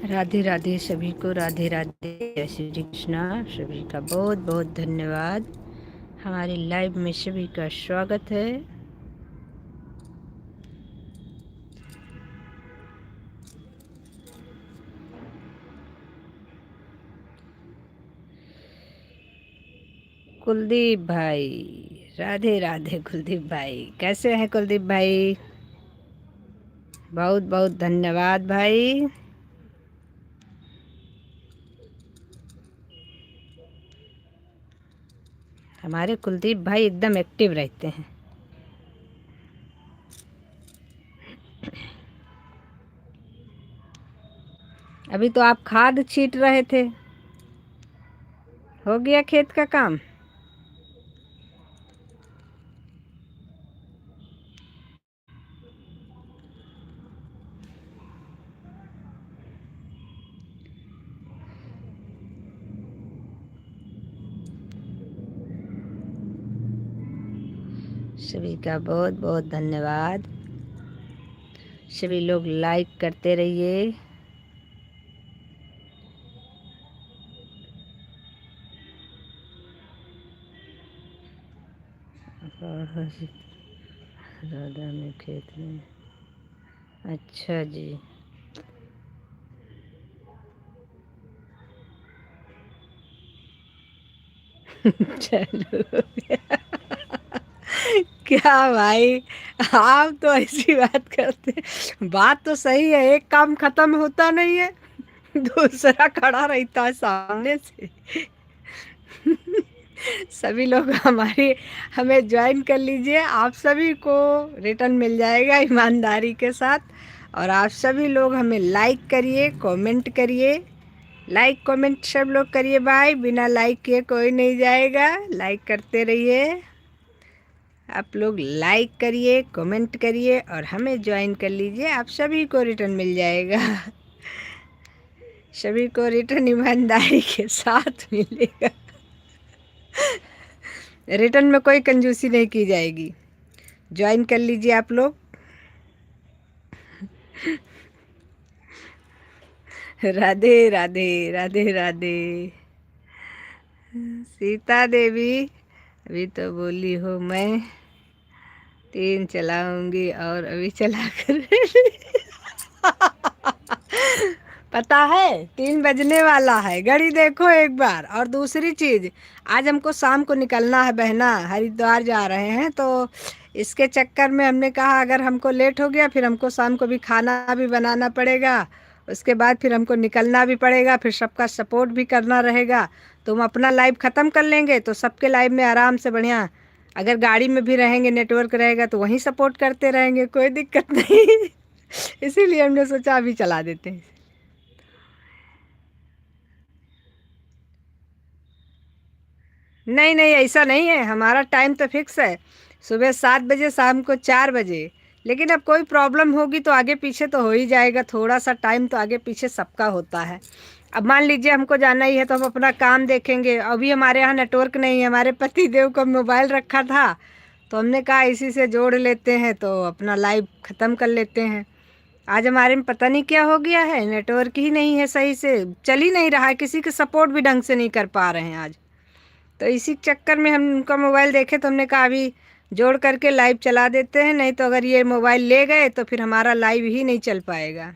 राधे राधे सभी को, राधे राधे, जय श्री कृष्णा। सभी का बहुत बहुत धन्यवाद। हमारे लाइव में सभी का स्वागत है। कुलदीप भाई, राधे राधे। कुलदीप भाई कैसे हैं? कुलदीप भाई बहुत बहुत धन्यवाद भाई। हमारे कुलदीप भाई एकदम एक्टिव रहते हैं। अभी तो आप खाद छींट रहे थे, हो गया खेत का काम? सभी का बहुत बहुत धन्यवाद। सभी लोग लाइक करते रहिए। राधा में खेत में, अच्छा जी। चलो क्या भाई, आप तो ऐसी बात करते। बात तो सही है, एक काम खत्म होता नहीं है, दूसरा खड़ा रहता है सामने से। सभी लोग हमारी हमें ज्वाइन कर लीजिए। आप सभी को रिटर्न मिल जाएगा ईमानदारी के साथ। और आप सभी लोग हमें लाइक करिए, कमेंट करिए। लाइक कमेंट सब लोग करिए भाई, बिना लाइक किए कोई नहीं जाएगा। लाइक करते रहिए। आप लोग लाइक करिए, कमेंट करिए और हमें ज्वाइन कर लीजिए। आप सभी को रिटर्न मिल जाएगा। सभी को रिटर्न ईमानदारी के साथ मिलेगा। रिटर्न में कोई कंजूसी नहीं की जाएगी। ज्वाइन कर लीजिए आप लोग। राधे राधे, राधे राधे। सीता देवी अभी तो बोली हो मैं 3 चलाऊंगी और अभी चला कर पता है 3 बजने वाला है, घड़ी देखो एक बार। और दूसरी चीज़, आज हमको शाम को निकलना है बहना, हरिद्वार जा रहे हैं। तो इसके चक्कर में हमने कहा अगर हमको लेट हो गया फिर हमको शाम को भी खाना भी बनाना पड़ेगा। उसके बाद फिर हमको निकलना भी पड़ेगा, फिर सबका सपोर्ट भी करना रहेगा। तो हम अपना लाइव ख़त्म कर लेंगे तो सबके लाइव में आराम से बढ़िया, अगर गाड़ी में भी रहेंगे नेटवर्क रहेगा तो वहीं सपोर्ट करते रहेंगे, कोई दिक्कत नहीं। इसीलिए हमने सोचा अभी चला देते हैं। नहीं नहीं, ऐसा नहीं है, हमारा टाइम तो फिक्स है, सुबह 7 बजे, शाम को 4 बजे। लेकिन अब कोई प्रॉब्लम होगी तो आगे पीछे तो हो ही जाएगा, थोड़ा सा टाइम तो आगे पीछे सबका होता है। अब मान लीजिए हमको जाना ही है तो हम अपना काम देखेंगे। अभी हमारे यहाँ नेटवर्क नहीं है, हमारे पति देव का मोबाइल रखा था तो हमने कहा इसी से जोड़ लेते हैं तो अपना लाइव ख़त्म कर लेते हैं। आज हमारे में पता नहीं क्या हो गया है, नेटवर्क ही नहीं है, सही से चल ही नहीं रहा है, किसी के सपोर्ट भी ढंग से नहीं कर पा रहे हैं आज। तो इसी चक्कर में हम उनका मोबाइल देखे तो हमने कहा अभी जोड़ करके लाइव चला देते हैं, नहीं तो अगर ये मोबाइल ले गए तो फिर हमारा लाइव ही नहीं चल पाएगा।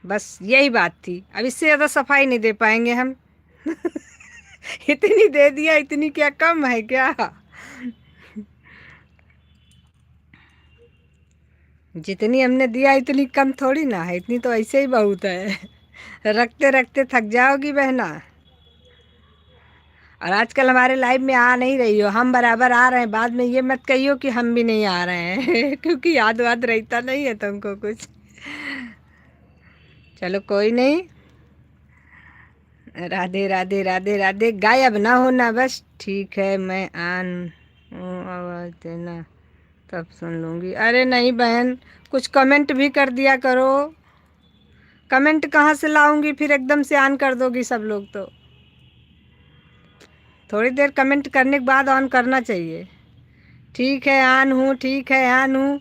बस यही बात थी, अब इससे ज़्यादा सफाई नहीं दे पाएंगे हम। इतनी दे दिया, इतनी क्या कम है क्या? जितनी हमने दिया इतनी कम थोड़ी ना है, इतनी तो ऐसे ही बहुत है। रखते रखते थक जाओगी बहना। और आजकल हमारे लाइफ में आ नहीं रही हो, हम बराबर आ रहे हैं, बाद में ये मत कहियो कि हम भी नहीं आ रहे हैं। क्योंकि याद वाद रहता नहीं है तुमको कुछ। चलो कोई नहीं। राधे राधे राधे राधे, गायब ना होना बस। ठीक है, मैं आन हूँ, आवाज़ देना तब सुन लूँगी। अरे नहीं बहन, कुछ कमेंट भी कर दिया करो। कमेंट कहाँ से लाऊंगी फिर, एकदम से ऑन कर दोगी सब लोग तो। थोड़ी देर कमेंट करने के बाद ऑन करना चाहिए। ठीक है ऑन हूँ, ठीक है ऑन हूँ।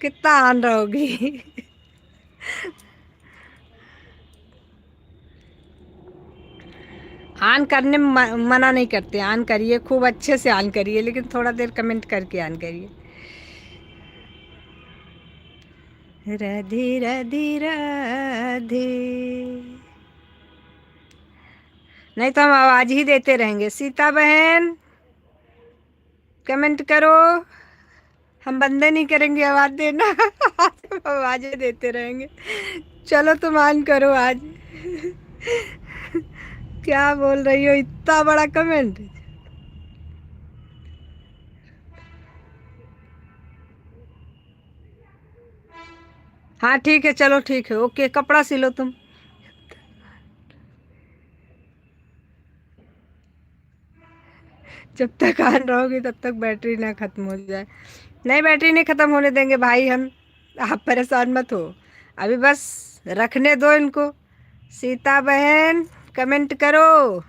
कितना ऑन रहोगी? ऑन करने में मना नहीं करते, ऑन करिए, खूब अच्छे से ऑन करिए, लेकिन थोड़ा देर कमेंट करके ऑन करिए। राधे राधे राधे। नहीं तो हम आवाज ही देते रहेंगे। सीता बहन कमेंट करो, हम बंदे नहीं करेंगे आवाज देना। हम आवाजें देते रहेंगे। चलो तुम ऑन करो आज। क्या बोल रही हो, इतना बड़ा कमेंट? हाँ ठीक है, चलो ठीक है, ओके, कपड़ा सिलो तुम। जब तक ऑन रहोगी तब तक बैटरी ना खत्म हो जाए। नहीं, बैटरी नहीं खत्म होने देंगे भाई हम। आप परेशान मत हो, अभी बस रखने दो इनको। सीता बहन कमेंट करो।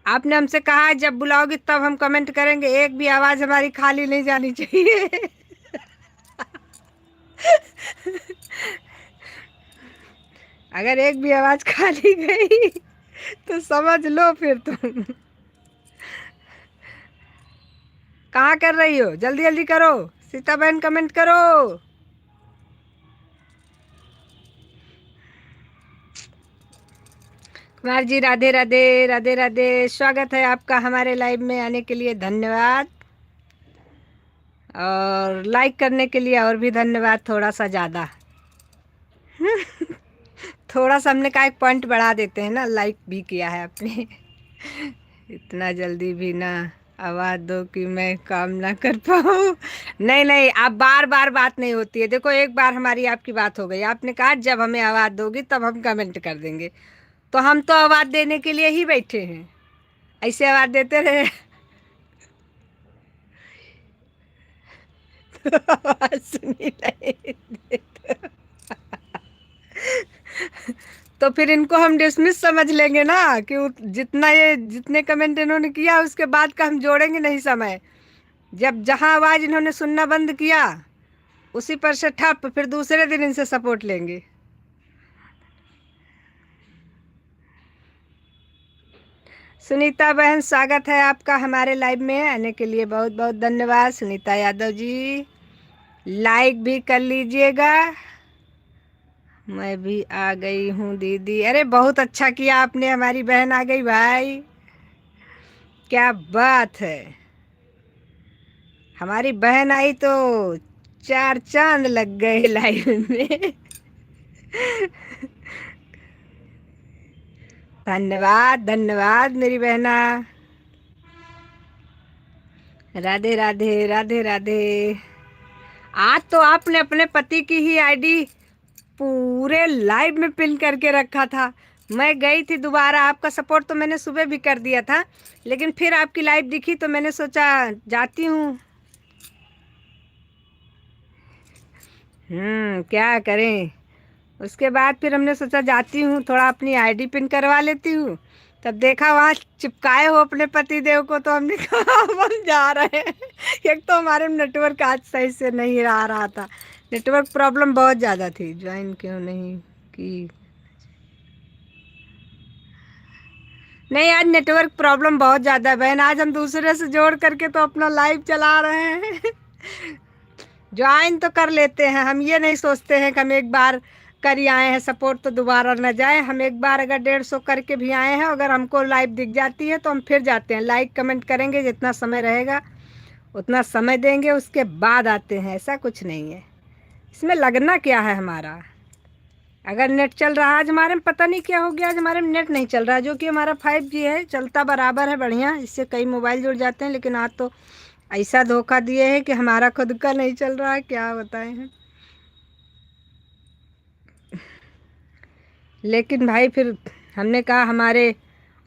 आपने हमसे कहा है जब बुलाओगी तब हम कमेंट करेंगे, एक भी आवाज हमारी खाली नहीं जानी चाहिए। अगर एक भी आवाज खाली गई तो समझ लो फिर तुम। कहाँ कर रही हो, जल्दी जल्दी करो। सीता बहन कमेंट करो। कुमार जी राधे राधे राधे राधे, स्वागत है आपका हमारे लाइव में आने के लिए, धन्यवाद। और लाइक करने के लिए और भी धन्यवाद, थोड़ा सा ज़्यादा। थोड़ा सा हमने कहा एक पॉइंट बढ़ा देते हैं ना, लाइक भी किया है आपने। इतना जल्दी भी ना आवाज़ दो कि मैं काम ना कर पाऊँ। नहीं नहीं, आप बार बार बात नहीं होती है। देखो एक बार हमारी आपकी बात हो गई, आपने कहा जब हमें आवाज़ दोगी तब हम कमेंट कर देंगे, तो हम तो आवाज़ देने के लिए ही बैठे हैं। ऐसे आवाज़ देते रहे। तो आवाज़ सुनी नहीं देते। तो फिर इनको हम डिसमिस समझ लेंगे ना, कि जितना ये जितने कमेंट इन्होंने किया उसके बाद का हम जोड़ेंगे नहीं समय। जब जहां आवाज इन्होंने सुनना बंद किया उसी पर से ठप, फिर दूसरे दिन इनसे सपोर्ट लेंगे। सुनीता बहन स्वागत है आपका हमारे लाइव में आने के लिए, बहुत बहुत धन्यवाद सुनीता यादव जी। लाइक भी कर लीजिएगा। मैं भी आ गई हूँ दीदी। अरे बहुत अच्छा किया आपने, हमारी बहन आ गई भाई, क्या बात है। हमारी बहन आई तो चार चांद लग गए लाइफ में। धन्यवाद धन्यवाद मेरी बहना। राधे राधे राधे राधे। आज तो आपने अपने पति की ही आईडी पूरे लाइव में पिन करके रखा था। मैं गई थी दोबारा, आपका सपोर्ट तो मैंने सुबह भी कर दिया था, लेकिन फिर आपकी लाइव दिखी तो मैंने सोचा जाती हूँ। क्या करें। उसके बाद फिर हमने सोचा जाती हूँ, थोड़ा अपनी आईडी पिन करवा लेती हूँ। तब देखा वहाँ चिपकाए हो अपने पति देव को, तो हमने कहा अब हम जा रहे हैं। एक तो हमारे नेटवर्क आज सही से नहीं आ रहा था, नेटवर्क प्रॉब्लम बहुत ज़्यादा थी। ज्वाइन क्यों नहीं की? नहीं, आज नेटवर्क प्रॉब्लम बहुत ज़्यादा है बहन। आज हम दूसरे से जोड़ करके तो अपना लाइव चला रहे हैं। ज्वाइन तो कर लेते हैं, हम ये नहीं सोचते हैं कि हम एक बार कर ही आए हैं सपोर्ट, तो दोबारा न जाए। हम एक बार अगर 150 करके भी आए हैं, अगर हमको लाइव दिख जाती है तो हम फिर जाते हैं, लाइक कमेंट करेंगे, जितना समय रहेगा उतना समय देंगे, उसके बाद आते हैं। ऐसा कुछ नहीं है, इसमें लगना क्या है हमारा। अगर नेट चल रहा है, आज हमारे में पता नहीं क्या हो गया, आज हमारे में नेट नहीं चल रहा, जो कि हमारा 5G है, चलता बराबर है बढ़िया, इससे कई मोबाइल जुड़ जाते हैं। लेकिन आज तो ऐसा धोखा दिए है कि हमारा खुद का नहीं चल रहा है, क्या बताएं हैं। लेकिन भाई फिर हमने कहा हमारे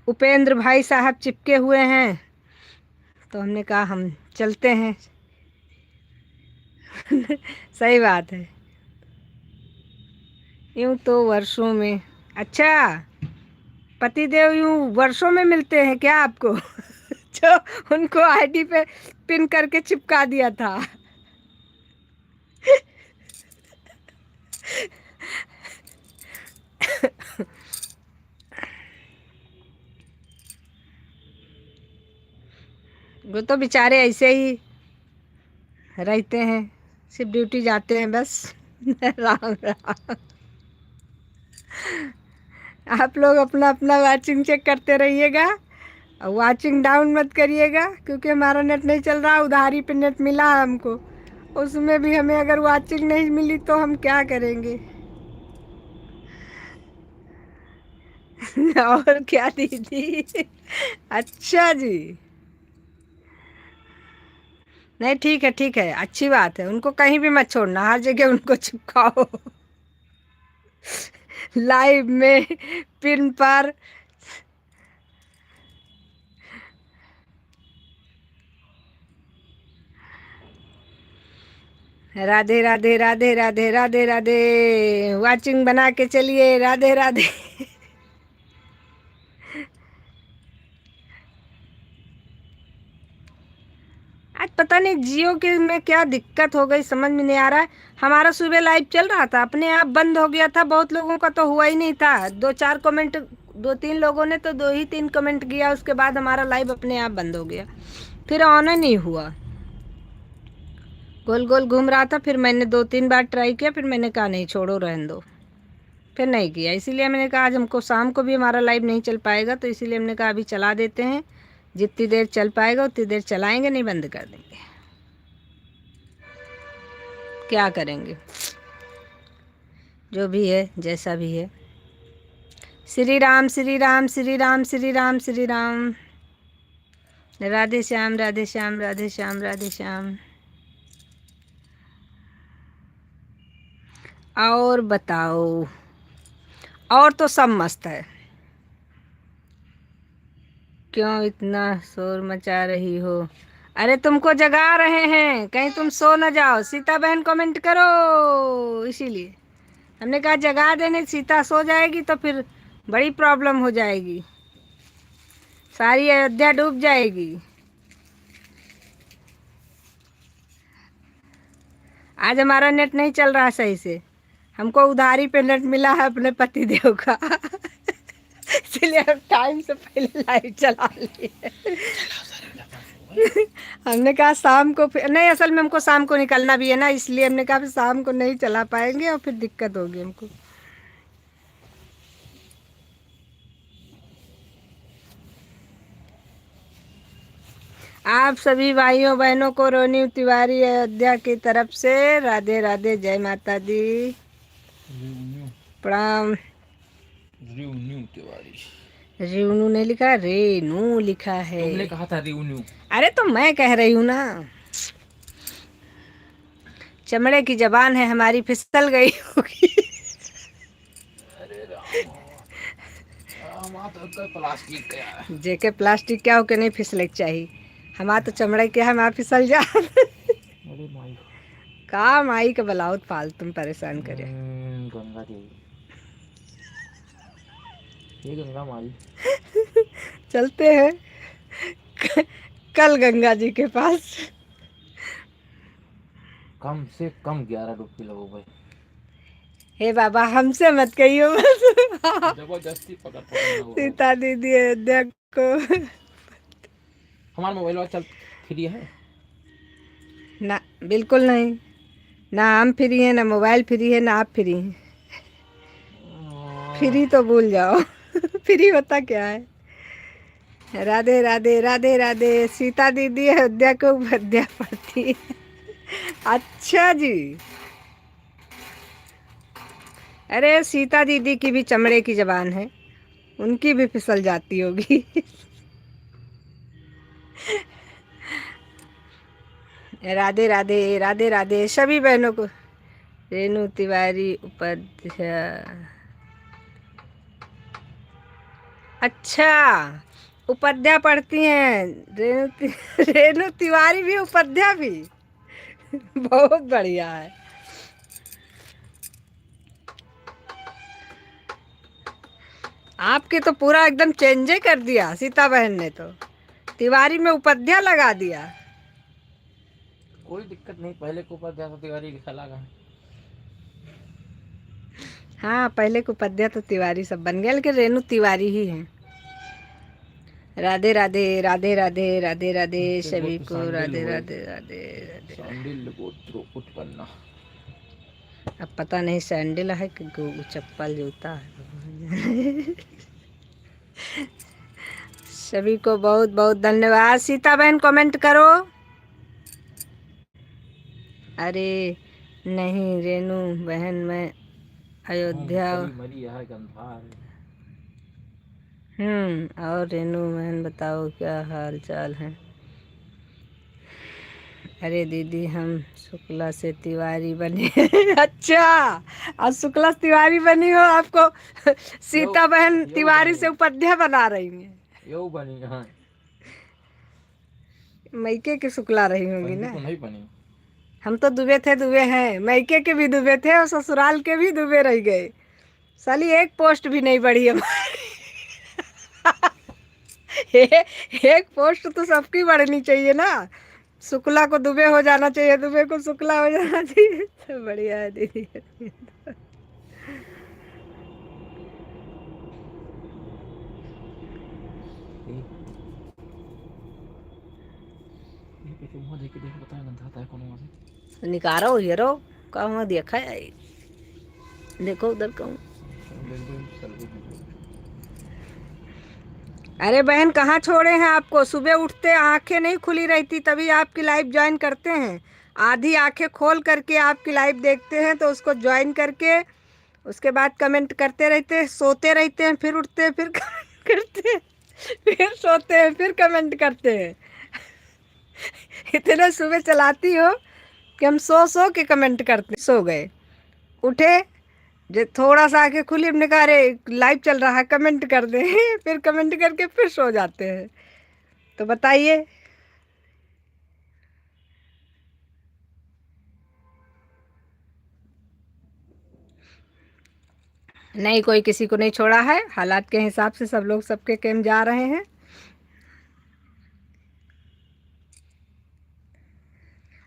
उपेंद्र भाई साहब चिपके हुए हैं, तो हमने कहा हम चलते हैं। सही बात है। यूं तो वर्षों में, अच्छा पतिदेव यूं वर्षों में मिलते हैं क्या आपको? जो उनको आईडी पे पिन करके चिपका दिया था। वो तो बेचारे ऐसे ही रहते हैं, सिर्फ ड्यूटी जाते हैं बस। राम राम। आप लोग अपना अपना वाचिंग चेक करते रहिएगा और वाचिंग डाउन मत करिएगा, क्योंकि हमारा नेट नहीं चल रहा। उधारी पे नेट मिला है हमको, उसमें भी हमें अगर वाचिंग नहीं मिली तो हम क्या करेंगे। और क्या दीदी? अच्छा जी, नहीं ठीक है ठीक है, अच्छी बात है। उनको कहीं भी मत छोड़ना, हर जगह उनको चिपकाओ। लाइव में पिन पर। राधे राधे राधे राधे राधे राधे, वाचिंग बना के चलिए। राधे राधे। आज पता नहीं जियो के में क्या दिक्कत हो गई, समझ में नहीं आ रहा है। हमारा सुबह लाइव चल रहा था, अपने आप बंद हो गया था। बहुत लोगों का तो हुआ ही नहीं था, 2-4 कमेंट, 2-3 लोगों ने तो 2 ही 3 कमेंट किया, उसके बाद हमारा लाइव अपने आप बंद हो गया, फिर ऑन ही नहीं हुआ। गोल गोल घूम रहा था, फिर मैंने 2-3 बार ट्राई किया, फिर मैंने कहा नहीं छोड़ो रहने दो, फिर नहीं किया। इसीलिए मैंने कहा आज हमको शाम को भी हमारा लाइव नहीं चल पाएगा, तो इसीलिए हमने कहा अभी चला देते हैं, जितनी देर चल पाएगा उतनी देर चलाएंगे, नहीं बंद कर देंगे। क्या करेंगे, जो भी है जैसा भी है। श्री राम श्री राम श्री राम श्री राम श्री राम। राधे श्याम राधे श्याम राधे श्याम राधे श्याम। और बताओ, और तो सब मस्त है। क्यों इतना शोर मचा रही हो? अरे तुमको जगा रहे हैं, कहीं तुम सो न जाओ। सीता बहन कमेंट करो, इसीलिए हमने कहा जगा देने, सीता सो जाएगी तो फिर बड़ी प्रॉब्लम हो जाएगी, सारी अयोध्या डूब जाएगी। आज हमारा नेट नहीं चल रहा सही से, हमको उधारी पे नेट मिला है अपने पति देव का। इसलिए हम टाइम से पहले लाइव चला लिए। हमने कहा शाम को फिर नहीं, असल में हमको शाम को निकलना भी है ना, इसलिए हमने कहा फिर शाम को नहीं चला पाएंगे और फिर दिक्कत होगी हमको। आप सभी भाइयों बहनों को रोनी तिवारी अयोध्या की तरफ से राधे राधे, जय माता दी, प्रणाम। रेनू तिवारी, रेनू नहीं लिखा, रेनू लिखा है। तुमने कहा था रेनू। अरे तो मैं कह रही हूँ ना, चमड़े की जबान है हमारी, फिसल गई होगी। अरे राम, तो प्लास्टिक क्या है? जेके प्लास्टिक क्या हो के नहीं फिसले चाहिए, हमारा तो चमड़े क्या है, हमारा फिसल जा। अरे माई, का माई का बलाउत फाल तुम परेशान करे। गंगा देवी, ये गंगा माई। चलते हैं कल गंगा जी के पास। कम से कम 11 डुबकी लगो भाई। हे बाबा हमसे मत कहियो बस। जबरदस्ती पकड़ पकड़ सीता दीदी अयोध्या को। हमारा मोबाइल चल फ्री है ना बिल्कुल नहीं, ना हम फ्री हैं, ना मोबाइल फ्री है, ना आप फ्री हैं। फ्री तो भूल जाओ। फ्री होता क्या है। राधे राधे राधे राधे। सीता दीदी अयोध्या को उपध्या पढ़ती है। अच्छा जी। अरे सीता दीदी की भी चमड़े की जबान है, उनकी भी फिसल जाती होगी। राधे राधे राधे राधे सभी बहनों को। रेणु तिवारी उपाध्याय। अच्छा, उपाध्याय पढ़ती हैं रेणु तिवारी भी, उपाध्याय भी। बहुत बढ़िया है। आपके तो पूरा एकदम चेंजे कर दिया सीता बहन ने तो, तिवारी में उपाध्याय लगा दिया। कोई दिक्कत नहीं, पहले को उपाध्याय तिवारी लिखा लगा। हाँ पहले को उपाध्याय तो तिवारी सब बन गया, लेकिन रेणु तिवारी ही है। राधे राधे राधे राधे राधे राधे सभी को राधे राधे राधे राधे। सैंडिल गोत्र उत्पन्न। अब पता नहीं सैंडल है कि चप्पल जूता है। सभी को बहुत बहुत धन्यवाद। सीता बहन कमेंट करो। अरे नहीं रेणु बहन, मैं अयोध्या। मरी है गंधार। और रेणु बहन बताओ क्या हाल चाल है। अरे दीदी हम शुक्ला से तिवारी बने। अच्छा, आज शुक्ला से तिवारी बनी हो, आपको सीता बहन तिवारी से उपाध्याय बना रही है। यो बनी हाँ। मैके की शुक्ला रही होंगी ना। तो नहीं बनी। हम तो दुबे थे दुबे हैं, मैके के भी दुबे थे और ससुराल के भी दुबे रह गए। साली एक पोस्ट भी नहीं बढ़ी हमारी। एक पोस्ट तो सबकी बढ़नी चाहिए ना। शुक्ला को दुबे हो जाना चाहिए, दुबे को शुक्ला हो जाना चाहिए। तो बढ़िया है दीदी। निकारो हीरो कहूँ देखा है। देखो उधर कहूँ। अरे बहन कहाँ छोड़े हैं आपको। सुबह उठते आंखें नहीं खुली रहती तभी आपकी लाइव ज्वाइन करते हैं। आधी आंखें खोल करके आपकी लाइव देखते हैं, तो उसको ज्वाइन करके उसके बाद कमेंट करते रहते हैं। सोते रहते हैं, फिर उठते हैं, फिर कमेंट करते हैं, फिर सोते हैं, फिर कमेंट करते हैं। इतना सुबह चलाती हो कि हम सो के कमेंट करते। सो गए, उठे, जो थोड़ा सा आके खुली, हमने कहा अरे लाइव चल रहा है कमेंट कर दे। फिर कमेंट करके फिर सो जाते हैं। तो बताइए। नहीं कोई किसी को नहीं छोड़ा है, हालात के हिसाब से सब लोग सबके कैम जा रहे हैं।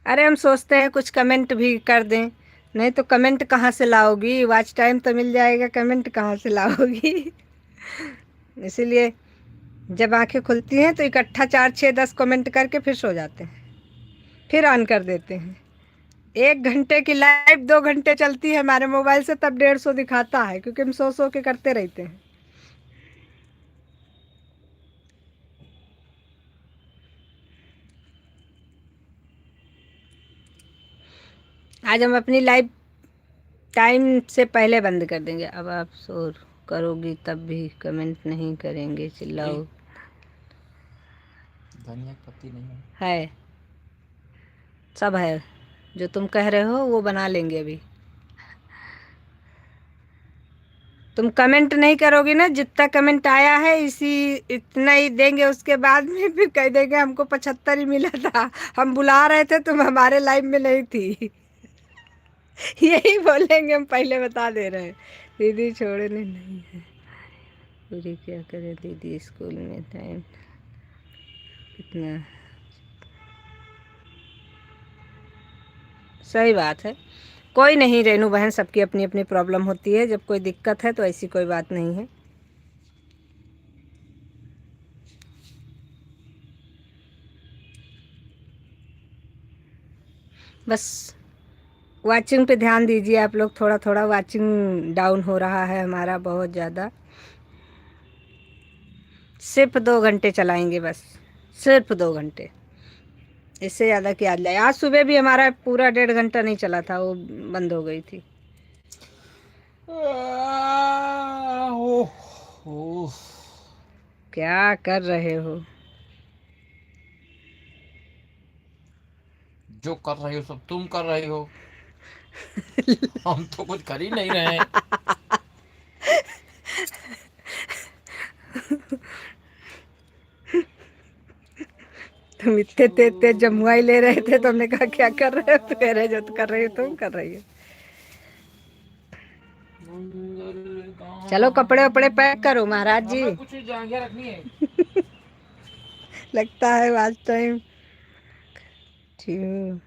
अरे हम सोचते हैं कुछ कमेंट भी कर दें, नहीं तो कमेंट कहाँ से लाओगी, वॉच टाइम तो मिल जाएगा, कमेंट कहाँ से लाओगी। इसीलिए जब आंखें खुलती हैं तो इकट्ठा 4 6 10 कमेंट करके फिर सो जाते हैं, फिर ऑन कर देते हैं। 1 घंटे की लाइव 2 घंटे चलती है हमारे मोबाइल से, तब 150 दिखाता है, क्योंकि हम सो के करते रहते हैं। आज हम अपनी लाइव टाइम से पहले बंद कर देंगे। अब आप शोर करोगी तब भी कमेंट नहीं करेंगे, चिल्लाओ। धनिया पत्ती नहीं है, सब है, जो तुम कह रहे हो वो बना लेंगे अभी। तुम कमेंट नहीं करोगी ना, जितना कमेंट आया है इसी इतना ही देंगे, उसके बाद में फिर कह देंगे हमको 75 ही मिला था, हम बुला रहे थे तुम हमारे लाइव में नहीं थी। यही बोलेंगे, हम पहले बता दे रहे हैं। दीदी छोड़ने नहीं है पूरी, क्या करें दीदी, स्कूल में टाइम कितना। सही बात है, कोई नहीं रेनू बहन, सबकी अपनी अपनी प्रॉब्लम होती है। जब कोई दिक्कत है तो ऐसी कोई बात नहीं है। बस वाचिंग पे ध्यान दीजिए आप लोग, थोड़ा थोड़ा वाचिंग डाउन हो रहा है हमारा बहुत ज़्यादा। सिर्फ 2 घंटे चलाएंगे बस, सिर्फ 2 घंटे, इससे ज़्यादा क्या जाए। आज सुबह भी हमारा पूरा 1.5 घंटा नहीं चला था, वो बंद हो गई थी। ओह, क्या कर रहे हो? जो कर रही हो सब तुम कर रही हो, हम तो कुछ कर ही नहीं रहे हैं। तुम इतने तेज तेज जमुआई ले रहे थे तो हमने कहा क्या कर रहे हो, तो कह रहे जो तो कर रही हो तुम कर रही हो। चलो कपड़े वपड़े पैक करो महाराज जी। हमें कुछ जांघिया रखनी है। लगता है आज टाइम ठीक।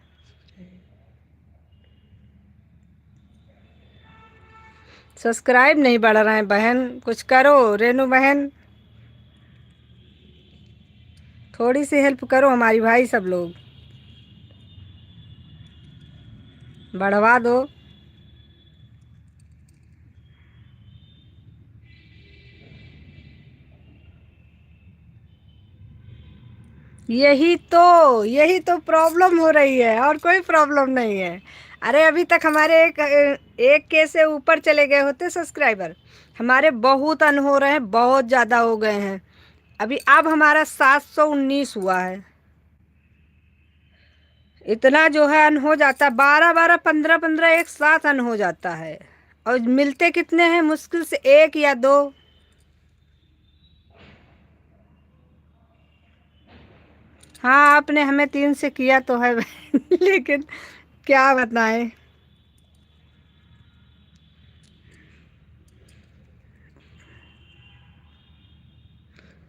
सब्सक्राइब नहीं बढ़ रहे हैं बहन, कुछ करो रेनू बहन, थोड़ी सी हेल्प करो हमारी भाई, सब लोग बढ़वा दो। यही तो प्रॉब्लम हो रही है, और कोई प्रॉब्लम नहीं है। अरे अभी तक हमारे एक के से ऊपर चले गए होते सब्सक्राइबर, हमारे बहुत अन हो रहे हैं, बहुत ज़्यादा हो गए हैं। अभी अब हमारा 719 हुआ है। इतना जो है अन हो जाता है, 12 12 15 15 एक साथ अन हो जाता है। और मिलते कितने हैं, मुश्किल से 1 या 2। हाँ आपने हमें 3 से किया तो है लेकिन क्या बताएं।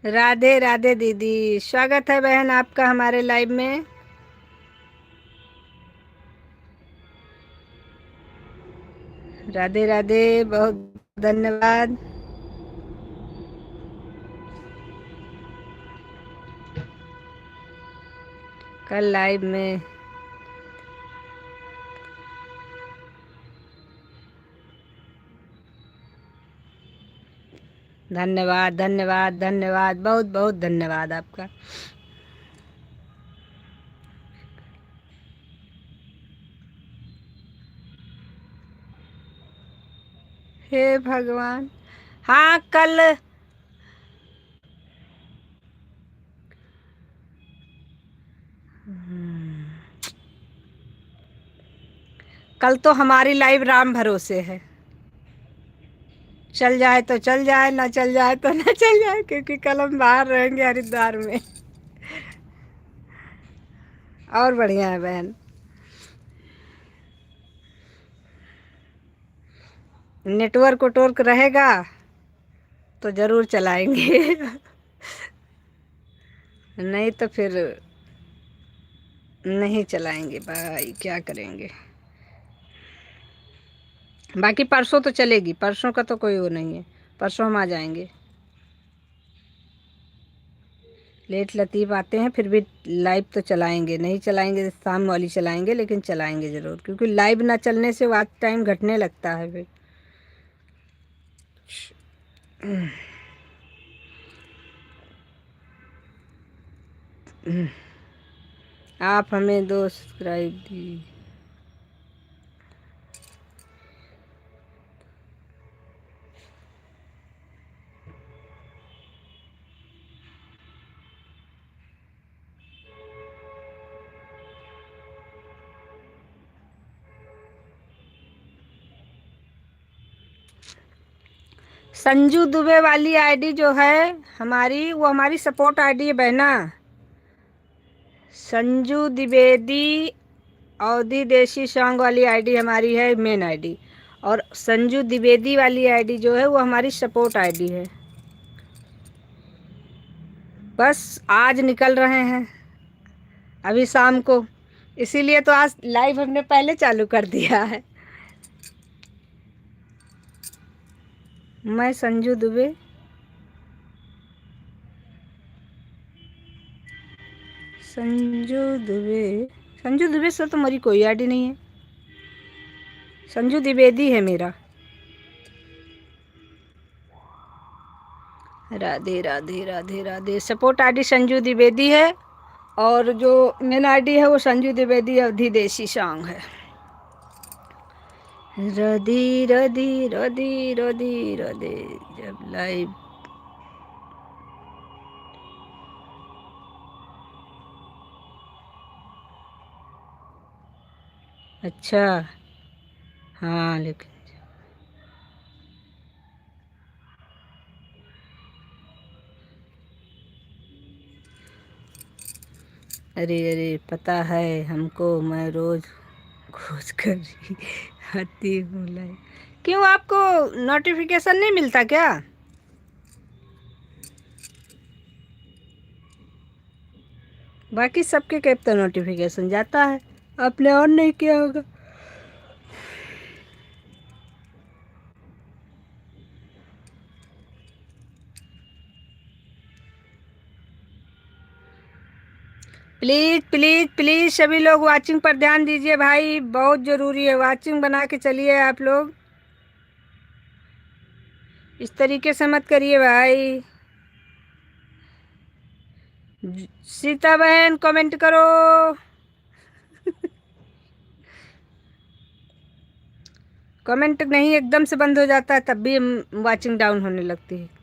राधे राधे दीदी, स्वागत है बहन आपका हमारे लाइव में। राधे राधे, बहुत धन्यवाद। कल लाइव में धन्यवाद धन्यवाद धन्यवाद, बहुत बहुत धन्यवाद आपका। हे भगवान। हाँ कल कल तो हमारी लाइव राम भरोसे है, चल जाए तो चल जाए, ना चल जाए तो ना चल जाए, क्योंकि कल हम बाहर रहेंगे हरिद्वार में। और बढ़िया है बहन, नेटवर्क वटवर्क रहेगा तो ज़रूर चलाएंगे नहीं तो फिर नहीं चलाएंगे भाई, क्या करेंगे। बाकी परसों तो चलेगी, परसों का तो कोई वो नहीं है, परसों हम आ जाएंगे। लेट लतीफ़ आते हैं फिर भी लाइव तो चलाएंगे, नहीं चलाएंगे शाम वाली चलाएंगे, लेकिन चलाएंगे ज़रूर, क्योंकि लाइव ना चलने से वाच टाइम घटने लगता है फिर। आप हमें 2 सब्सक्राइब दी। संजू दुबे वाली आईडी जो है हमारी, वो हमारी सपोर्ट आईडी है बहना। संजू द्विवेदी अवधि देशी सॉन्ग वाली आईडी हमारी है मेन आईडी, और संजू द्विवेदी वाली आईडी जो है वो हमारी सपोर्ट आईडी है। बस आज निकल रहे हैं अभी शाम को, इसीलिए तो आज लाइव हमने पहले चालू कर दिया है। मैं संजू दुबे, संजू दुबे, संजू दुबे से तो मेरी कोई आईडी नहीं है। संजू द्विवेदी है मेरा। राधे राधे राधे राधे। सपोर्ट आईडी संजू द्विवेदी है और जो मेन आईडी है वो संजू द्विवेदी अवधि देसी सॉन्ग है। राधे राधे राधे राधे राधे। जब लाइव अच्छा। हाँ लेकिन अरे अरे पता है हमको, मैं रोज खोज कर रही आती हूँ लाइव। क्यों आपको नोटिफिकेशन नहीं मिलता क्या? बाकी सबके कैप तो नोटिफिकेशन जाता है, आपने ऑन नहीं किया होगा। प्लीज़ प्लीज़ प्लीज़ सभी लोग वाचिंग पर ध्यान दीजिए भाई, बहुत ज़रूरी है। वाचिंग बना के चलिए आप लोग, इस तरीके से मत करिए भाई। सीता बहन कमेंट करो। कमेंट नहीं एकदम से बंद हो जाता है तब भी वाचिंग डाउन होने लगती है।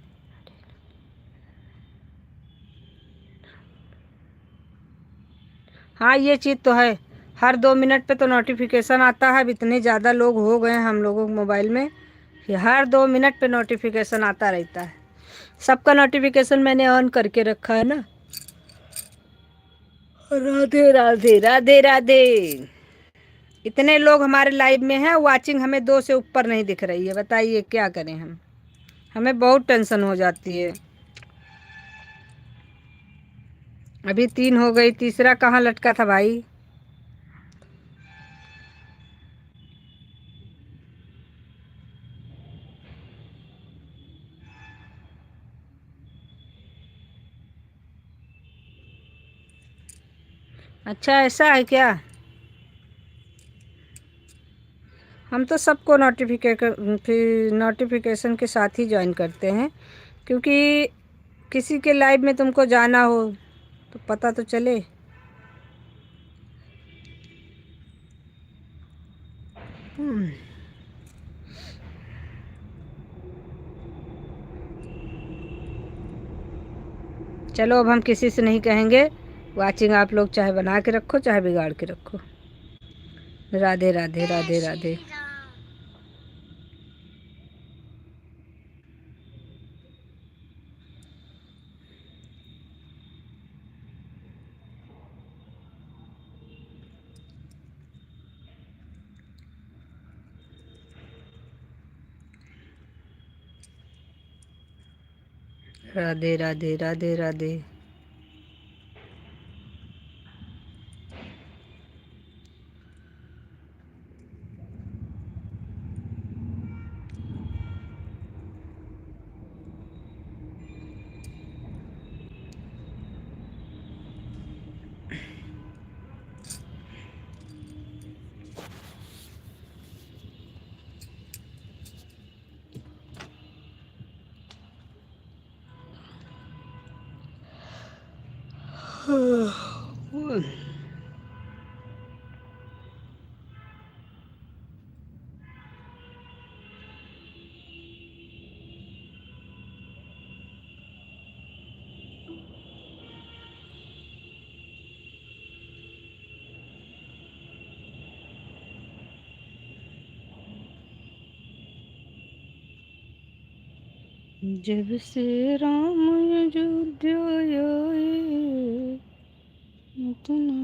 हाँ ये चीज़ तो है, हर 2 मिनट पे तो नोटिफिकेशन आता है। अब इतने ज़्यादा लोग हो गए हैं हम लोगों के मोबाइल में कि हर 2 मिनट पे नोटिफिकेशन आता रहता है। सबका नोटिफिकेशन मैंने ऑन करके रखा है ना। राधे राधे राधे राधे। इतने लोग हमारे लाइव में हैं, वाचिंग हमें 2 से ऊपर नहीं दिख रही है। बताइए क्या करें हम, हमें बहुत टेंशन हो जाती है। अभी 3 हो गई, तीसरा कहाँ लटका था भाई? अच्छा ऐसा है क्या? हम तो सबको नोटिफिकेशन के साथ ही ज्वाइन करते हैं, क्योंकि किसी के लाइव में तुमको जाना हो तो पता तो चले। चलो अब हम किसी से नहीं कहेंगे, वाचिंग आप लोग चाहे बना के रखो चाहे बिगाड़ के रखो। राधे राधे राधे राधे। राधे राधे राधे राधे। जब से राम अयोध्या आए, इतना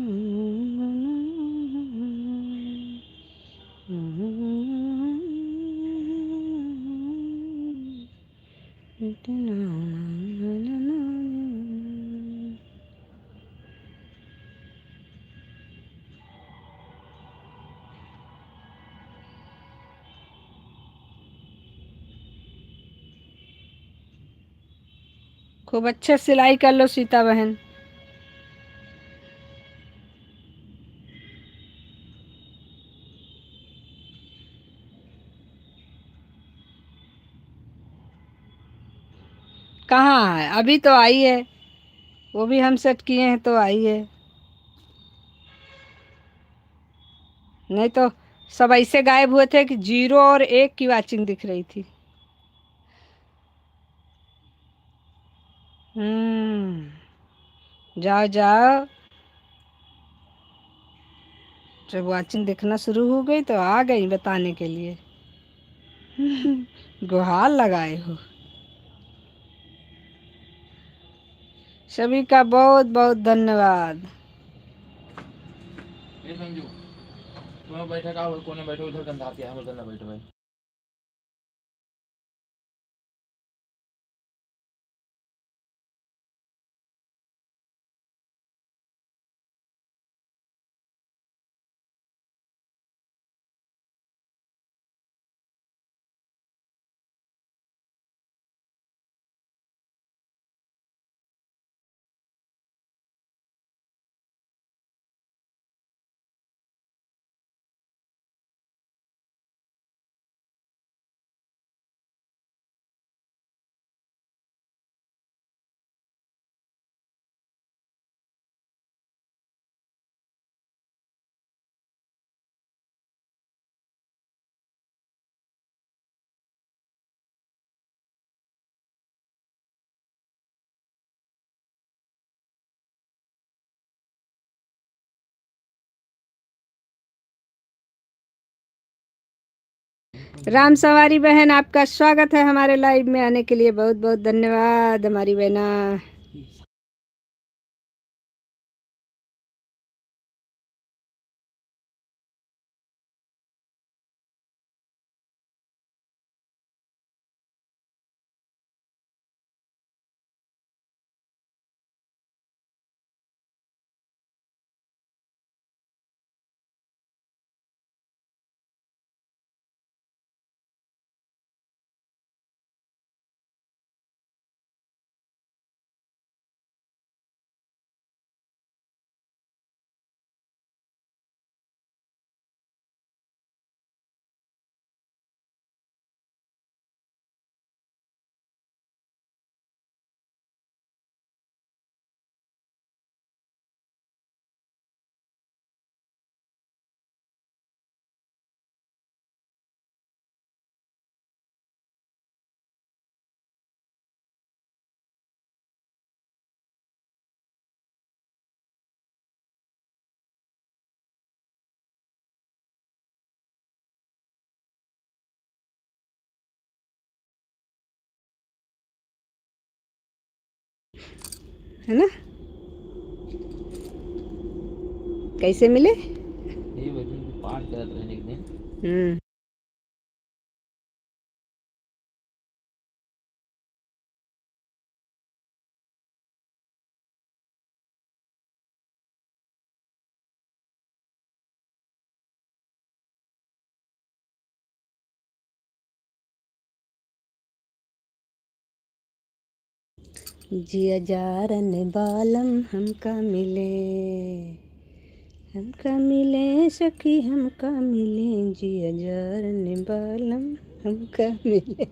खूब अच्छे सिलाई कर लो सीता बहन। कहाँ है, अभी तो आई है, वो भी हम सेट किए हैं तो आई है, नहीं तो सब ऐसे गायब हुए थे कि 0 और 1 की वाचिंग दिख रही थी। जाओ जाओ, जब वाचिंग दिखना शुरू हो गई तो आ गई बताने के लिए। गुहार लगाए हो। सभी का बहुत बहुत धन्यवाद। ये संजू, तुम्हें बैठे का कोने बैठो, इधर गंदा आती है, उधर ना बैठो भाई। राम सवारी बहन, आपका स्वागत है हमारे लाइव में आने के लिए, बहुत बहुत धन्यवाद हमारी बहना। है ना, कैसे मिले? ये वजन की पाठ करत रहने के दिन हम्म। जिया जारन बालम हमका मिले, हमका मिले सखी हमका मिले, जिया जारन बालम हमका मिले।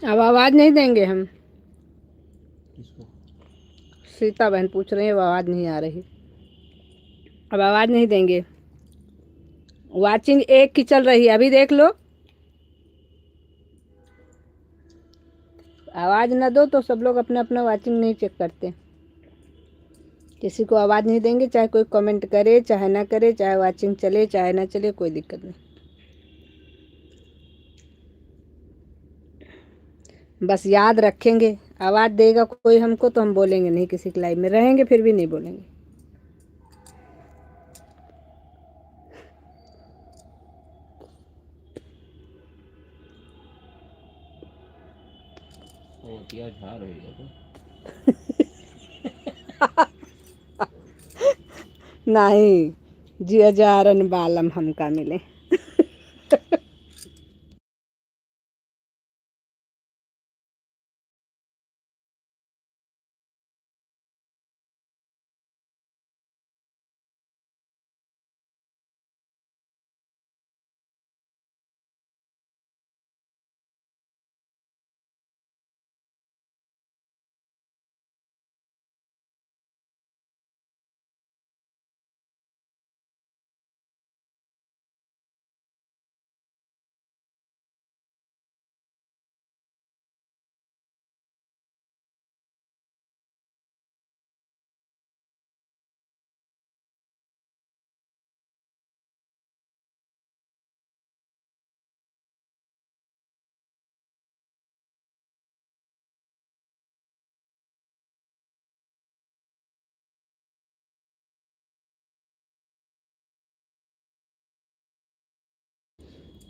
अब आवाज नहीं देंगे हम। किसको? सीता बहन पूछ रही है, अब आवाज नहीं आ रही, अब आवाज नहीं देंगे। वाचिंग 1 की चल रही है, अभी देख लो। आवाज ना दो तो सब लोग अपना अपना वाचिंग नहीं चेक करते। किसी को आवाज नहीं देंगे, चाहे कोई कमेंट करे चाहे ना करे, चाहे वाचिंग चले चाहे ना चले, कोई दिक्कत नहीं। बस याद रखेंगे, आवाज़ देगा कोई हमको तो हम बोलेंगे नहीं, किसी की लाइफ में रहेंगे फिर भी नहीं बोलेंगे। मोतिया झाड़ रही है तो। नहीं, जिया जारन बालम हमका मिले।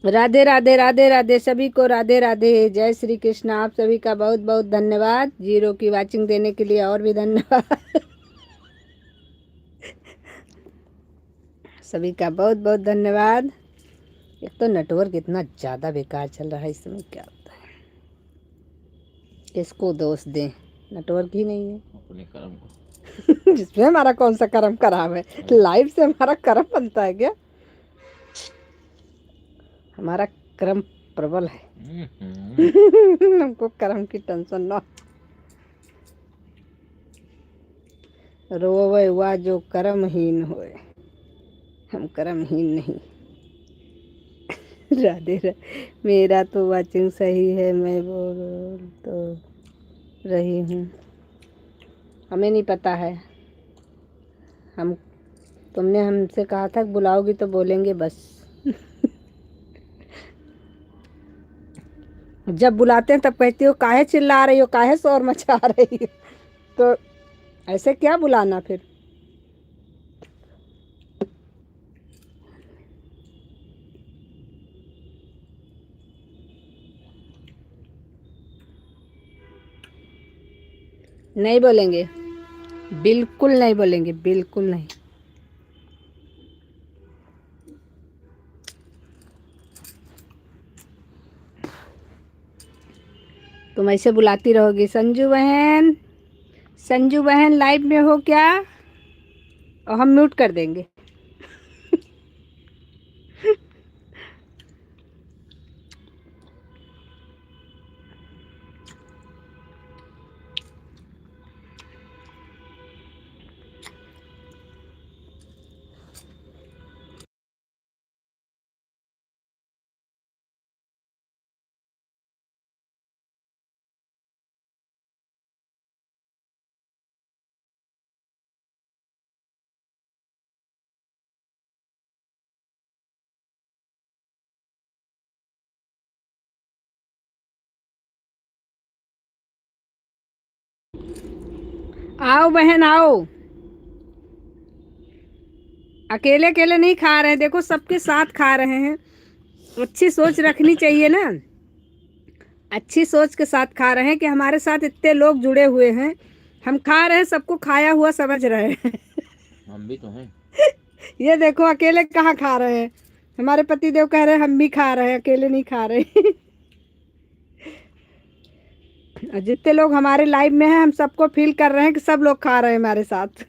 राधे राधे राधे राधे सभी को, राधे राधे, जय श्री कृष्ण। आप सभी का बहुत बहुत धन्यवाद, जीरो की वाचिंग देने के लिए और भी धन्यवाद। सभी का बहुत बहुत धन्यवाद। एक तो नेटवर्क इतना ज़्यादा बेकार चल रहा है इस समय, क्या होता है, किसको दोष दें, नेटवर्क ही नहीं है। अपने कर्म को। जिसमें हमारा कौन सा कर्म खराब है, लाइव से हमारा कर्म बनता है क्या? हमारा कर्म प्रबल है। हमको कर्म की टेंशन ना। रोवे हुआ जो कर्महीन होए, हम कर्महीन नहीं। राधे राधे। मेरा तो वाचिंग सही है, मैं बोल तो रही हूँ, हमें नहीं पता है। हम, तुमने हमसे कहा था बुलाओगी तो बोलेंगे बस। जब बुलाते हैं तब कहती हो काहे चिल्ला रही हो, काहे शोर मचा रही हो, तो ऐसे क्या बुलाना फिर। नहीं बोलेंगे, बिल्कुल नहीं बोलेंगे, बिल्कुल नहीं। तुम ऐसे बुलाती रहोगी, संजू बहन, संजू बहन लाइव में हो क्या, और हम म्यूट कर देंगे। आओ बहन आओ, अकेले अकेले नहीं खा रहे हैं, देखो सबके साथ खा रहे हैं। अच्छी सोच रखनी चाहिए ना, अच्छी सोच के साथ खा रहे हैं कि हमारे साथ इतने लोग जुड़े हुए हैं, हम खा रहे हैं, सबको खाया हुआ समझ रहे हैं। हम भी तो हैं। ये देखो अकेले कहाँ खा रहे हैं, हमारे पतिदेव कह रहे हैं हम भी खा रहे हैं, अकेले नहीं खा रहे। और जितने लोग हमारे लाइव में हैं हम सबको फील कर रहे हैं कि सब लोग खा रहे हैं हमारे साथ।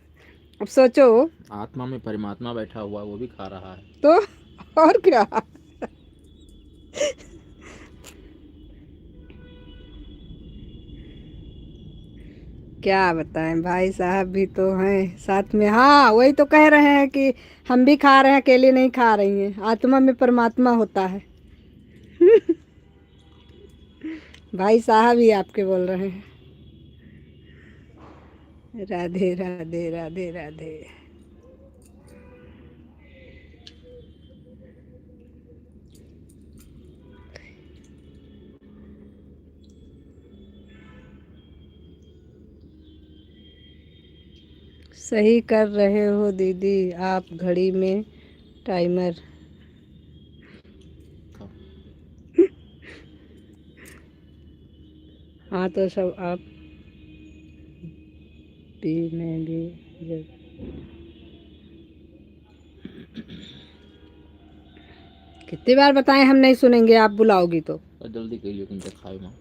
अब सोचो, आत्मा में परमात्मा बैठा हुआ है, वो भी खा रहा है। तो और क्या। क्या बताएं, भाई साहब भी तो हैं साथ में। हाँ वही तो कह रहे हैं कि हम भी खा रहे हैं, अकेले नहीं खा रही हैं, आत्मा में परमात्मा होता है। भाई साहब ही आपके बोल रहे हैं। राधे राधे राधे राधे। सही कर रहे हो दीदी आप घड़ी में टाइमर। हाँ तो सब आप भी मैं भी जब कितनी बार बताएं हम नहीं सुनेंगे, आप बुलाओगी तो। जल्दी करिए कुछ खाए मां।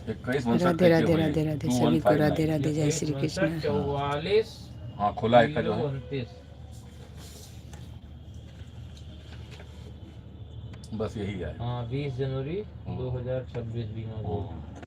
राधे राधे राधे राधे, सभी को राधे राधे, जय श्री कृष्ण। 44 हाँ खुला है का जो है 29। बस यही है। हाँ 20 जनवरी 2026 बीमा गोल्ड। हाँ।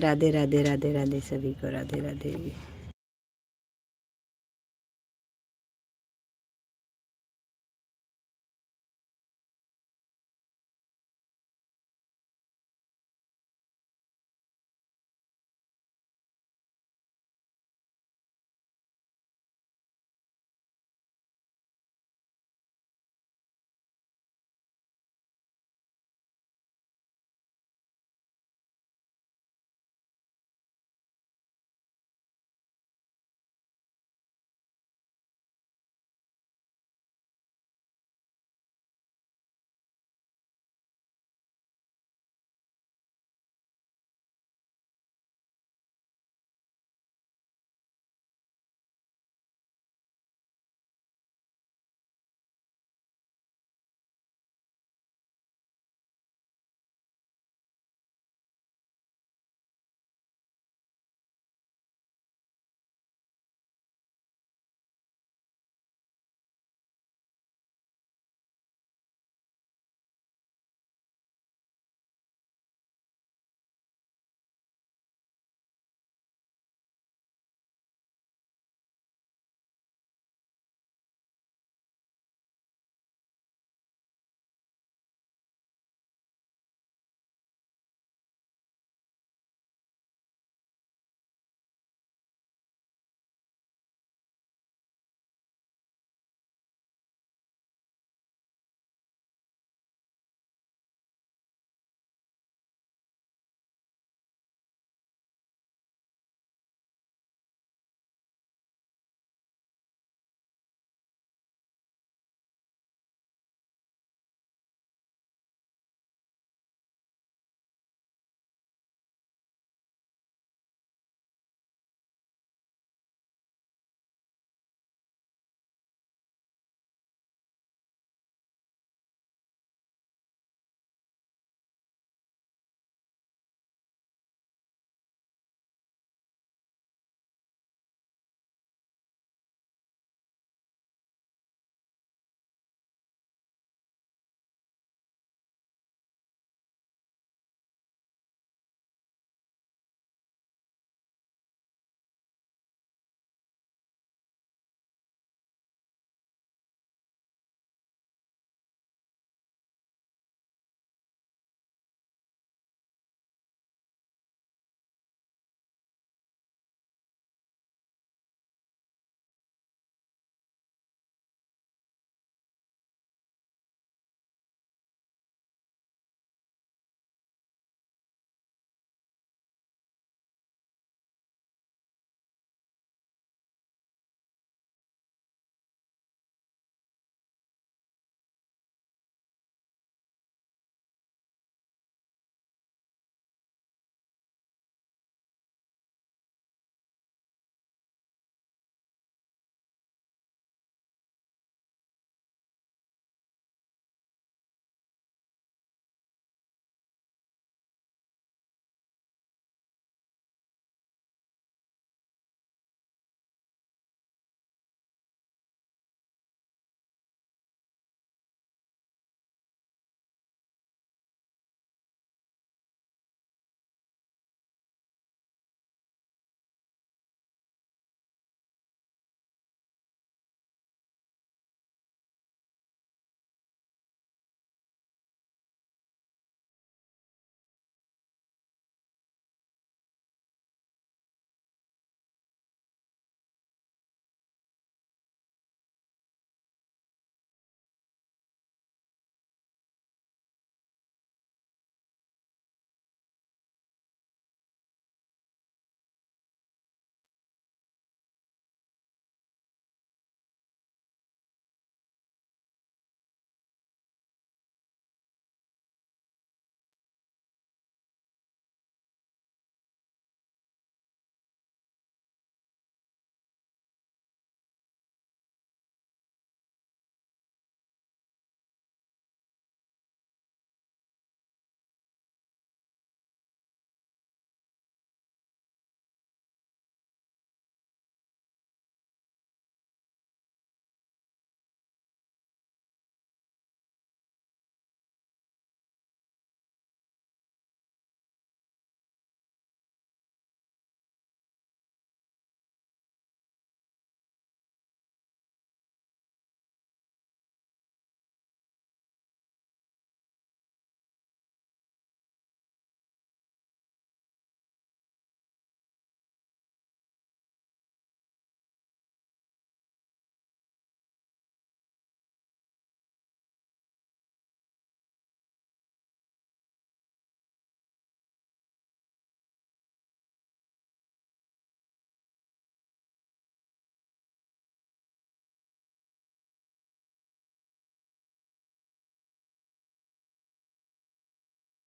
राधे राधे राधे राधे सभी को राधे राधे।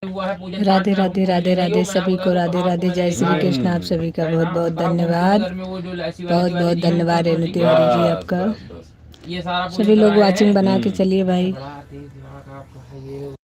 हुआ है पूजन पाठ राधे में, राधे भूल राधे नहीं रही राधे हो, मैं सभी बोला को तो राधे कहाँ राधे भूल जय नहीं श्री रही हो। कृष्ण। आप सभी का बहुत बहुत कहाँ घूमती हो धन्यवाद। घर में वो जो इलायची बहुत वायची वाली बहुत दी है धन्यवाद ऊपर रेणु तुलसी के तिवारी जी बस आपका। बस बस। ये सारा सभी पूजन लोग कराए वाचिंग हैं। बना के चलिए भाई। बड़ा तेज दिमाग आपका है ये।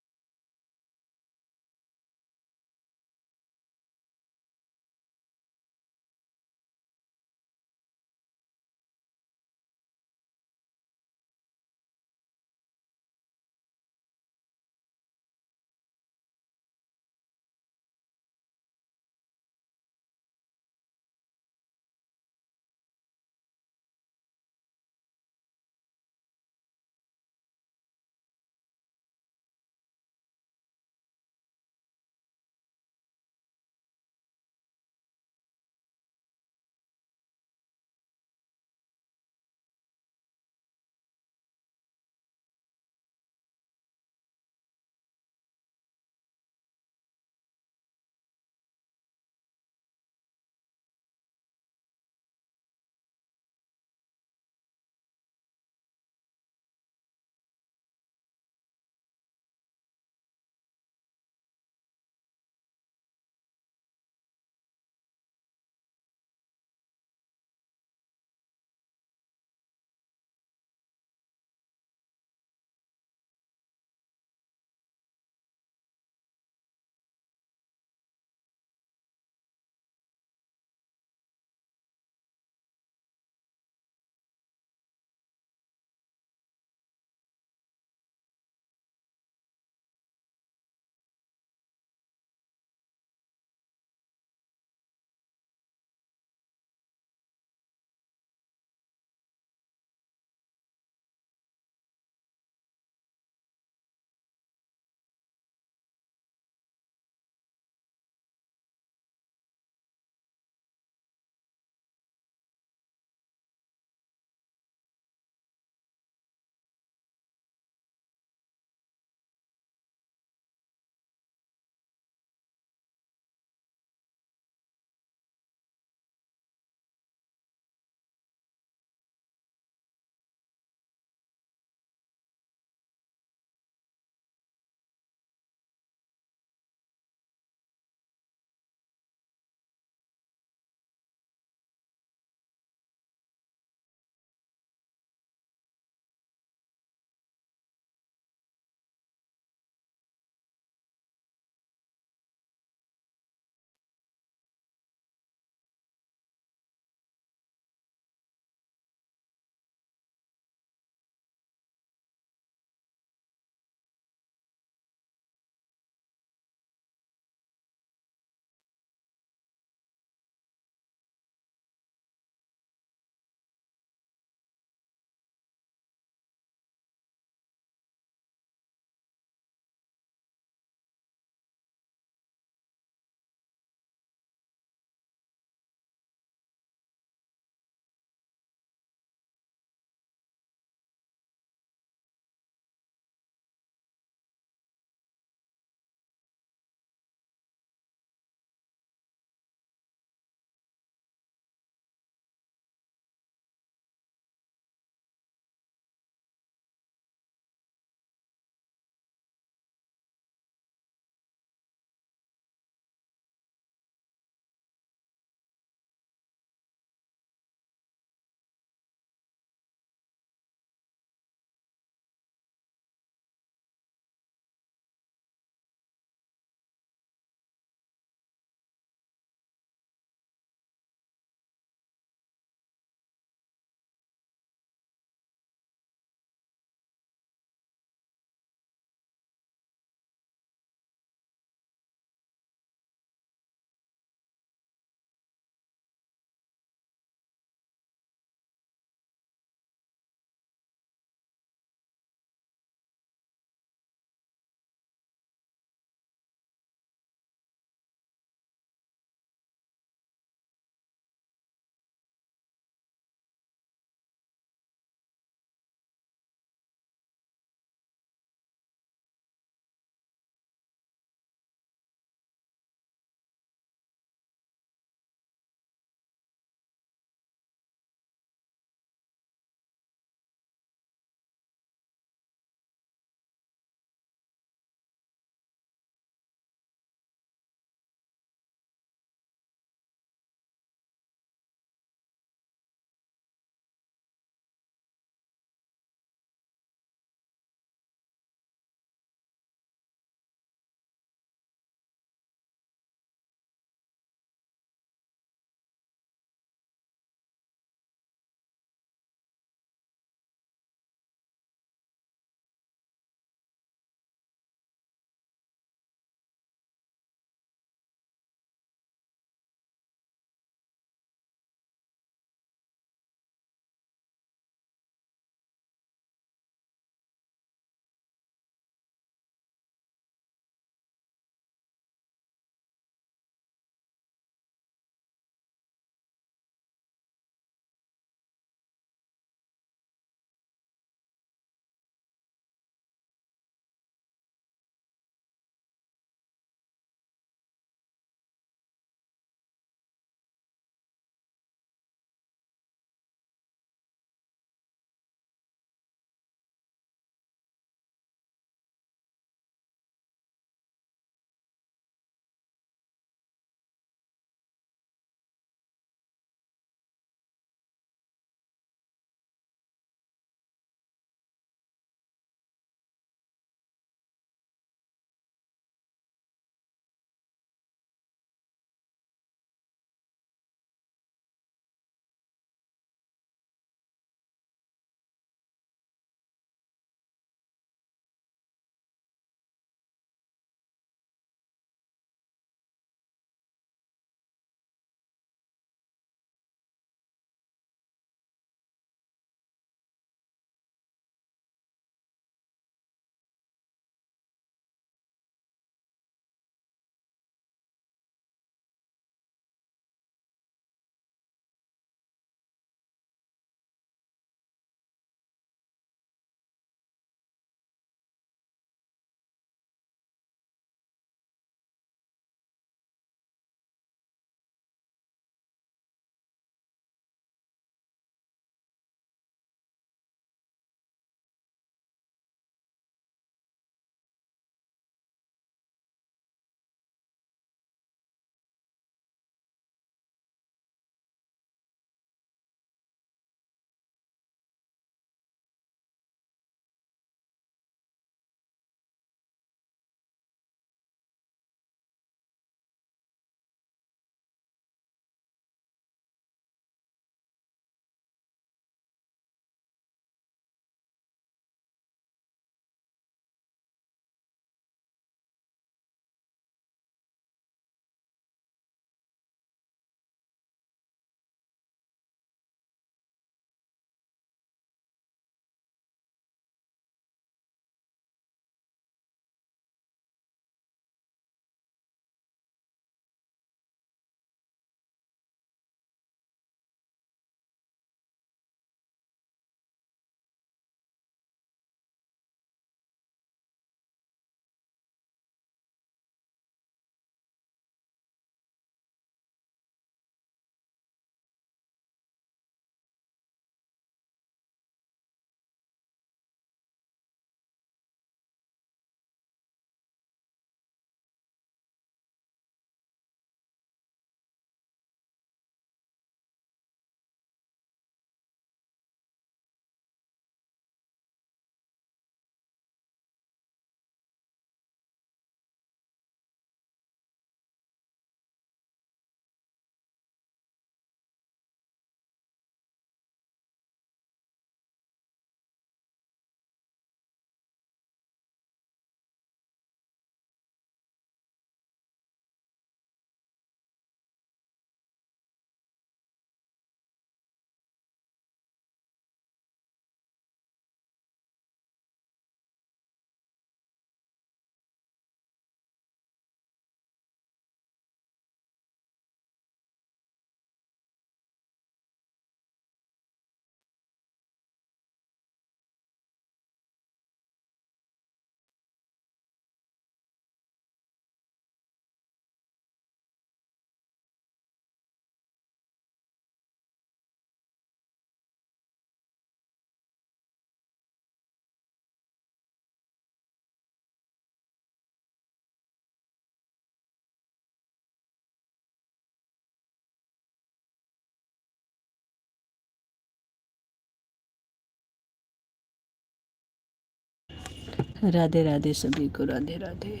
राधे राधे सभी को, राधे राधे।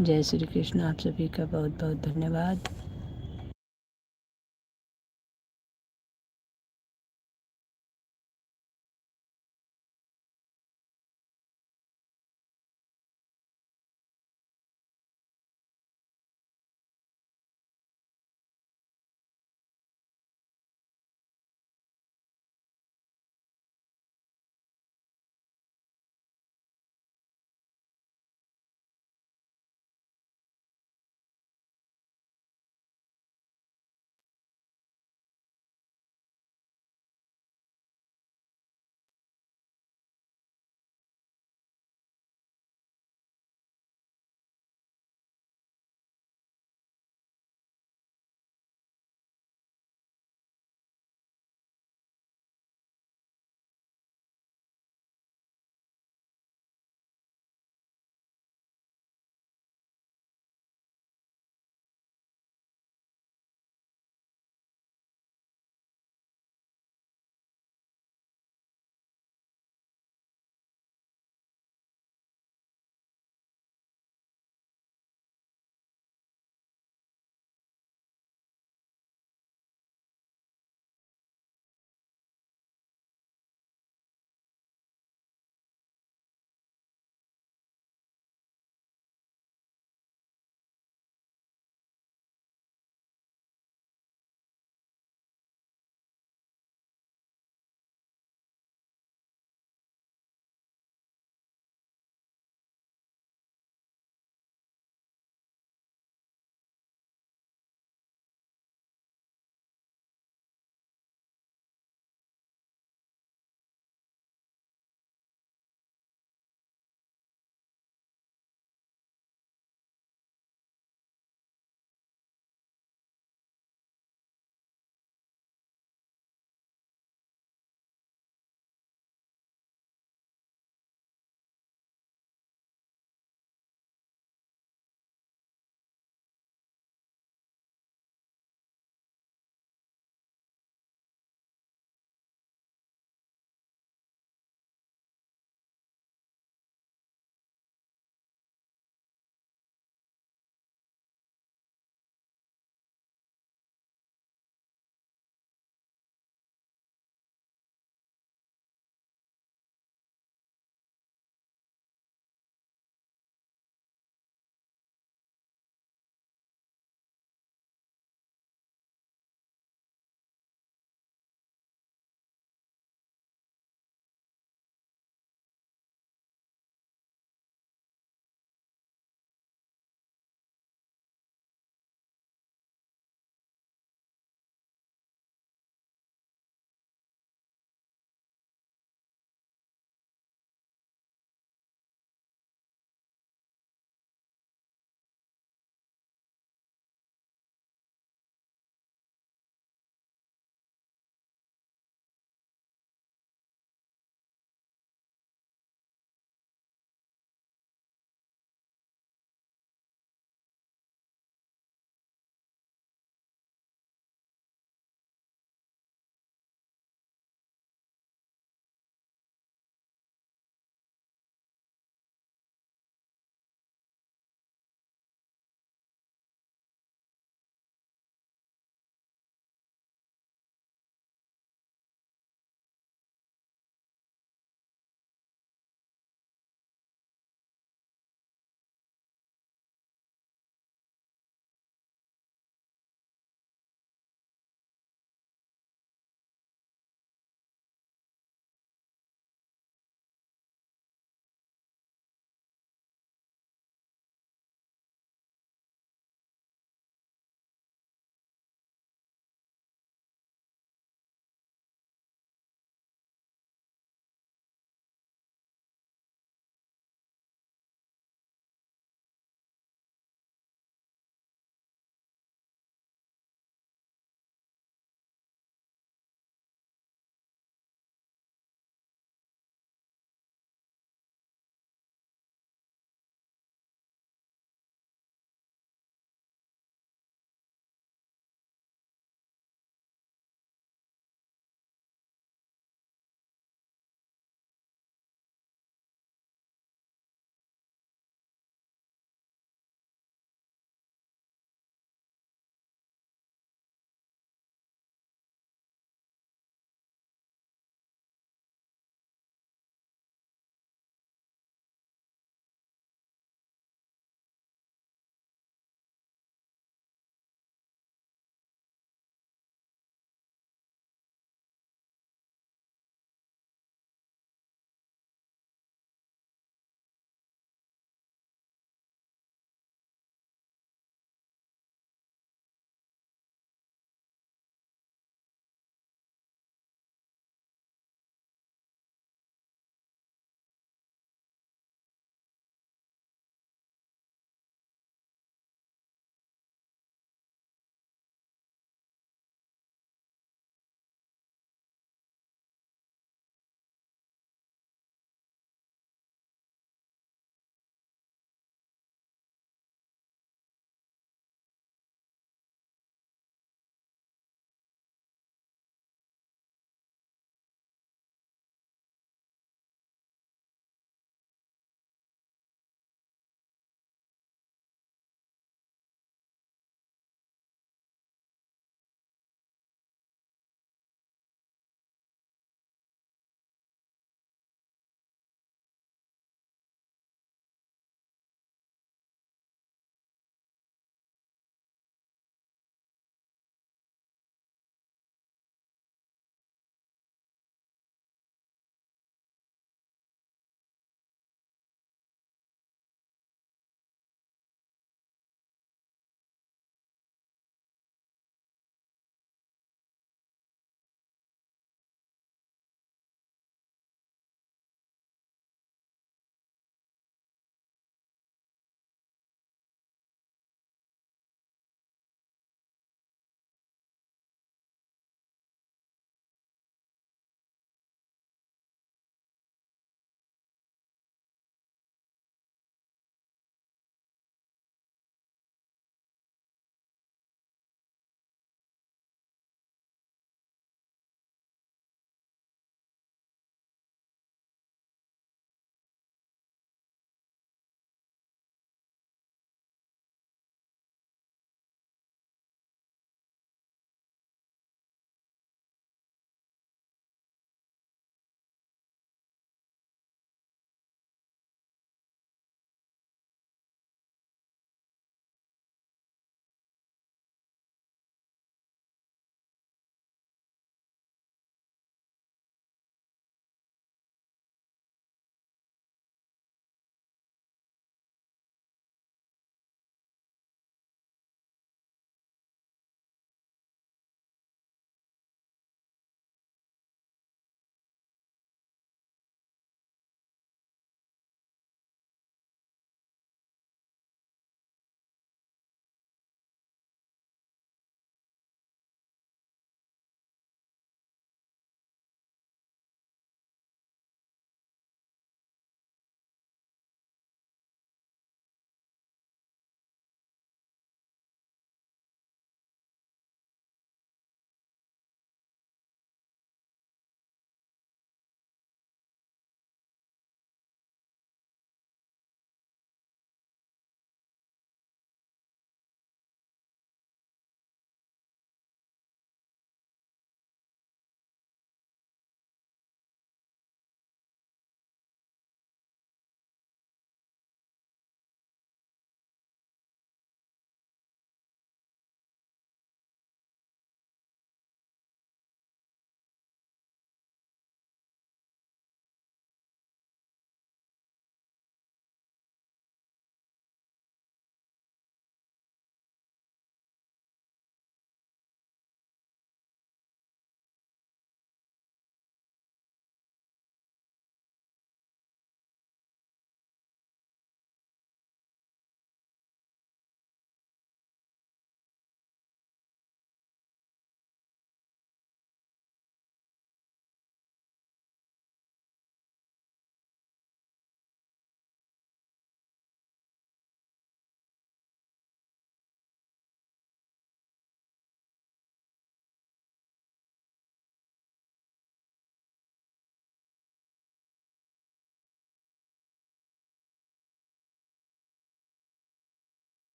जय श्री कृष्ण। आप सभी का बहुत बहुत धन्यवाद।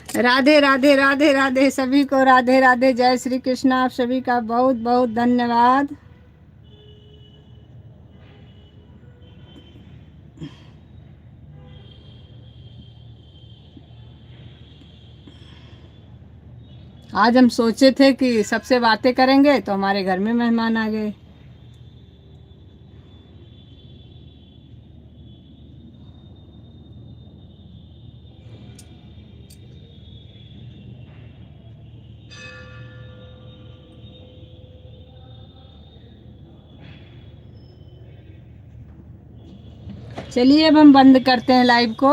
राधे राधे राधे राधे, सभी को राधे राधे, जय श्री कृष्ण। आप सभी का बहुत बहुत धन्यवाद। आज हम सोचे थे कि सबसे बातें करेंगे तो हमारे घर में मेहमान आ गए। चलिए अब हम बंद करते हैं लाइव को।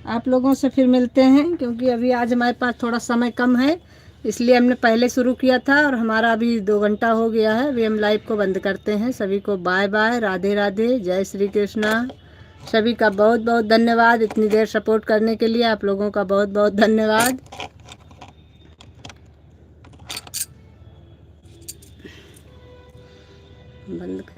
आप लोगों से फिर मिलते हैं, क्योंकि अभी आज हमारे पास थोड़ा समय कम है, इसलिए हमने पहले शुरू किया था और हमारा अभी 2 घंटा हो गया है। अभी हम लाइव को बंद करते हैं। सभी को बाय बाय, राधे राधे, जय श्री कृष्णा। सभी का बहुत बहुत धन्यवाद, इतनी देर सपोर्ट करने के लिए आप लोगों का बहुत बहुत धन्यवाद। बंद कर